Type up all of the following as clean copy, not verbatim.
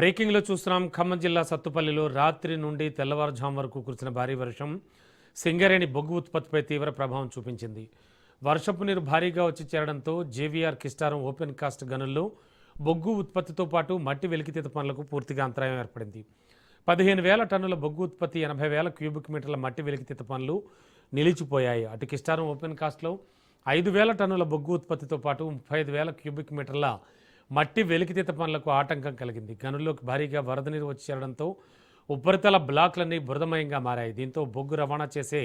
బ్రేకింగ్లో చూస్తున్నాం. ఖమ్మం జిల్లా సత్తుపల్లిలో రాత్రి నుండి తెల్లవారుజాము వరకు కురిసిన భారీ వర్షం సింగరేణి బొగ్గు ఉత్పత్తిపై తీవ్ర ప్రభావం చూపించింది. వర్షపు నీరు భారీగా వచ్చి చేరడంతో జేవీఆర్ కిస్టారం ఓపెన్ కాస్ట్ గనుల్లో బొగ్గు ఉత్పత్తితో పాటు మట్టి వెలికితీత పనులకు పూర్తిగా అంతరాయం ఏర్పడింది. 15,000 టన్నుల బొగ్గు ఉత్పత్తి, 80,000 క్యూబిక్ మీటర్ల మట్టి వెలికితీత పనులు నిలిచిపోయాయి. అటు కిస్టారం ఓపెన్ కాస్ట్లో 5,000 టన్నుల బొగ్గు ఉత్పత్తితో పాటు 35,000 క్యూబిక్ మీటర్ల మట్టి వెలికితీత పనులకు ఆటంకం కలిగింది. గనుల్లోకి భారీగా వరద నీరు వచ్చి చేరడంతో ఉపరితల బ్లాక్లన్నీ బురదమయంగా మారాయి. దీంతో బొగ్గు రవాణా చేసే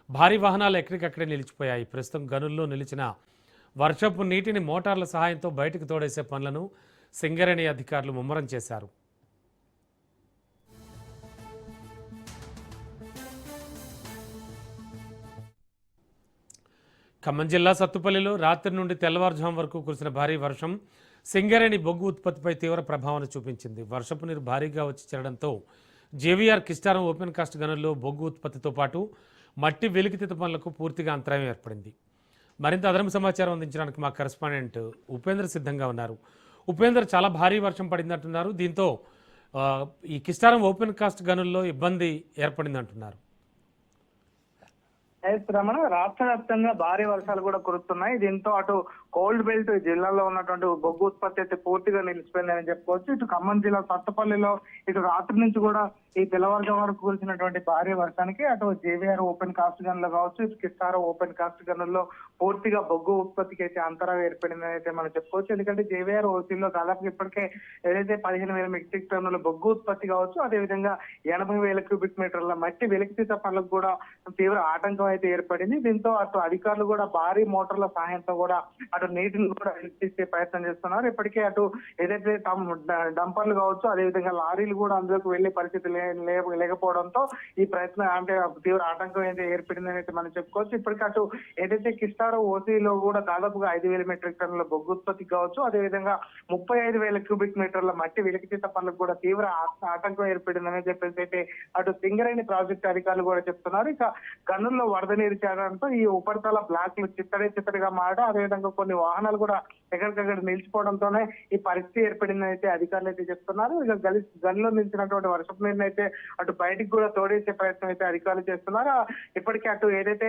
భారీ వాహనాలు ఎక్కడికక్కడే నిలిచిపోయాయి. ప్రస్తుతం గనుల్లో నిలిచిన వర్షపు నీటిని మోటార్ల సహాయంతో బయటకు తోడేసే పనులను సింగరేణి అధికారులు ముమ్మరం చేశారు. ఖమ్మం జిల్లా సత్తుపల్లిలో రాత్రి నుండి తెల్లవారుజాము వరకు కురిసిన భారీ వర్షం సింగరేణి బొగ్గు ఉత్పత్తిపై తీవ్ర ప్రభావాన్ని చూపించింది. వర్షపు నీరు భారీగా వచ్చి చేరడంతో జేవీఆర్ కిస్టారం ఓపెన్ కాస్ట్ గనుల్లో బొగ్గు ఉత్పత్తితో పాటు మట్టి వెలికితీత పనులకు పూర్తిగా అంతరాయం ఏర్పడింది. మరింత అదనపు సమాచారం అందించడానికి మా కరెస్పాండెంట్ ఉపేంద్ర సిద్ధంగా ఉన్నారు. ఉపేంద్ర, చాలా భారీ వర్షం పడిందంటున్నారు. దీంతో ఈ కిస్టారం ఓపెన్ కాస్ట్ గనుల్లో ఇబ్బంది ఏర్పడిందంటున్నారు. రమణ, రాష్ట్ర వ్యాప్తంగా భారీ వర్షాలు కూడా కురుస్తున్నాయి. దీంతో అటు కోల్డ్ బెల్ట్ జిల్లాలో ఉన్నటువంటి బొగ్గు ఉత్పత్తి అయితే పూర్తిగా నిలిచిపోయిందని చెప్పుకోవచ్చు. ఇటు ఖమ్మం జిల్లా సత్తపల్లిలో ఇటు రాత్రి నుంచి కూడా ఈ తెల్లవారుజాము వరకు కురిసినటువంటి భారీ వర్షానికి అటు జేవీఆర్ ఓపెన్ కాస్ట్ గన్లు కావచ్చు, ఇటు కిస్టారా ఓపెన్ కాస్ట్ గన్నుల్లో పూర్తిగా బొగ్గు ఉత్పత్తికి అయితే అంతరాయం ఏర్పడిందని అయితే మనం చెప్పుకోవచ్చు. ఎందుకంటే జేవీఆర్ ఓసీలో దాదాపు ఇప్పటికే ఏదైతే 15,000 మెట్రిక్ టన్నుల బొగ్గు ఉత్పత్తి కావచ్చు, అదేవిధంగా 80,000 క్యూబిక్ మీటర్ల మట్టి వెలికితీత పనులకు కూడా తీవ్ర ఆటంకం అయితే ఏర్పడింది. దీంతో అటు అధికారులు కూడా భారీ మోటార్ల సహాయంతో కూడా అటు నీటిని కూడా వెలికితీసే ప్రయత్నం చేస్తున్నారు. ఇప్పటికే అటు ఏదైతే డంపర్లు కావచ్చు, అదేవిధంగా లారీలు కూడా అందులోకి వెళ్లే పరిస్థితి లేకపోవడంతో ఈ ప్రయత్నం అంటే తీవ్ర ఆటంకం అయితే ఏర్పడిందని అయితే మనం చెప్పుకోవచ్చు. ఇప్పటికీ అటు ఏదైతే కిస్టారో ఓసీలో కూడా దాదాపుగా 5,000 మెట్రిక్ టన్నుల బొగ్గు ఉత్పత్తి కావచ్చు, అదేవిధంగా 35,000 క్యూబిక్ మీటర్ల మట్టి వెలికితీత పనులకు కూడా తీవ్ర ఆటంకం ఏర్పడిందని చెప్పేసి అయితే అటు సింగరేణి ప్రాజెక్టు అధికారులు కూడా చెప్తున్నారు. ఇక గనుల్లో వరద నీరు చేరడంతో ఈ ఉపరితల బ్లాక్లు చిత్తడిగా మారడం, అదేవిధంగా కొన్ని వాహనాలు కూడా ఎక్కడికక్కడ నిలిచిపోవడంతోనే ఈ పరిస్థితి ఏర్పడిందని అయితే అధికారులు అయితే చెప్తున్నారు. ఇక గనిలో నిలిచినటువంటి వర్షపు నీరుని అయితే అటు బయటికి కూడా తోడేసే ప్రయత్నం అయితే అధికారులు చేస్తున్నారు. ఇప్పటికే అటు ఏదైతే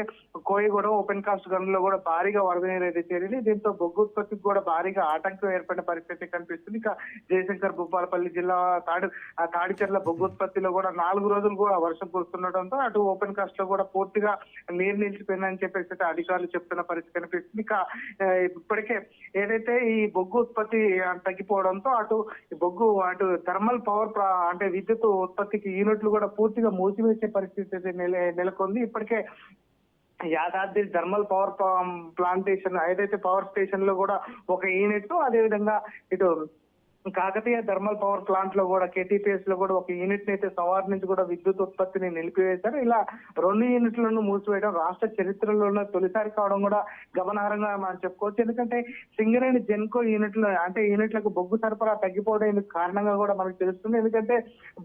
కోయిగూడ ఓపెన్ కాస్ట్ గనుల్లో కూడా భారీగా వరద నీరు అయితే చేరింది. దీంతో బొగ్గు ఉత్పత్తికి కూడా భారీగా ఆటంకం ఏర్పడిన పరిస్థితి కనిపిస్తుంది. ఇక జయశంకర్ భూపాలపల్లి జిల్లా తాడిచెర్ల బొగ్గు ఉత్పత్తిలో కూడా 4 రోజులు కూడా వర్షం కురుస్తుండటంతో అటు ఓపెన్ కాస్ట్ లో కూడా పూర్తిగా నీరు నిలిచిపోయిందని చెప్పేసి అయితే అధికారులు చెప్తున్న పరిస్థితి కనిపిస్తుంది. ఇక ఇప్పటికే ఏదైతే ఈ బొగ్గు ఉత్పత్తి తగ్గిపోవడంతో అటు థర్మల్ పవర్ అంటే విద్యుత్ ఉత్పత్తికి యూనిట్లు కూడా పూర్తిగా మూసివేసే పరిస్థితి నెలకొంది. ఇప్పటికే యాదాద్రి థర్మల్ పవర్ ప్లాంటేషన్ ఏదైతే పవర్ స్టేషన్ లో కూడా ఒక యూనిట్, అదేవిధంగా ఇటు కాకతీయ థర్మల్ పవర్ ప్లాంట్ లో కూడా కేటీపీఎస్ లో కూడా ఒక యూనిట్ అయితే సవార్ నుంచి కూడా విద్యుత్ ఉత్పత్తిని నిలిపివేశారు. ఇలా 2 యూనిట్లను మూసివేయడం రాష్ట్ర చరిత్రలోనే తొలిసారి కావడం కూడా గమనార్హంగా మనం చెప్పుకోవచ్చు. ఎందుకంటే సింగరేణి జెన్కో యూనిట్లకు బొగ్గు సరఫరా తగ్గిపోవడం కారణంగా కూడా మనకు తెలుస్తుంది. ఎందుకంటే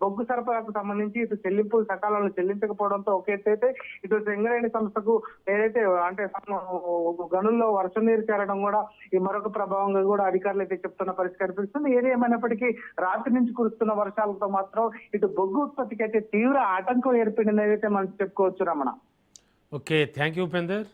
బొగ్గు సరఫరాకు సంబంధించి ఇటు చెల్లింపులు సకాలంలో చెల్లించకపోవడంతో ఒక ఎత్తైతే ఇటు సింగరేణి సంస్థకు ఏదైతే అంటే గనుల్లో వర్షం నీరు చేరడం కూడా ఈ మరొక ప్రభావంగా కూడా అధికారులు అయితే చెప్తున్న పరిస్థితి కనిపిస్తుంది. ఏమైనప్పటికీ రాత్రి నుంచి కురుస్తున్న వర్షాలతో మాత్రం ఇటు బొగ్గు ఉత్పత్తికి అయితే తీవ్ర ఆటంకం ఏర్పడిందని అయితే మనం చెప్పుకోవచ్చు. Ramana, okay, thank you Upender.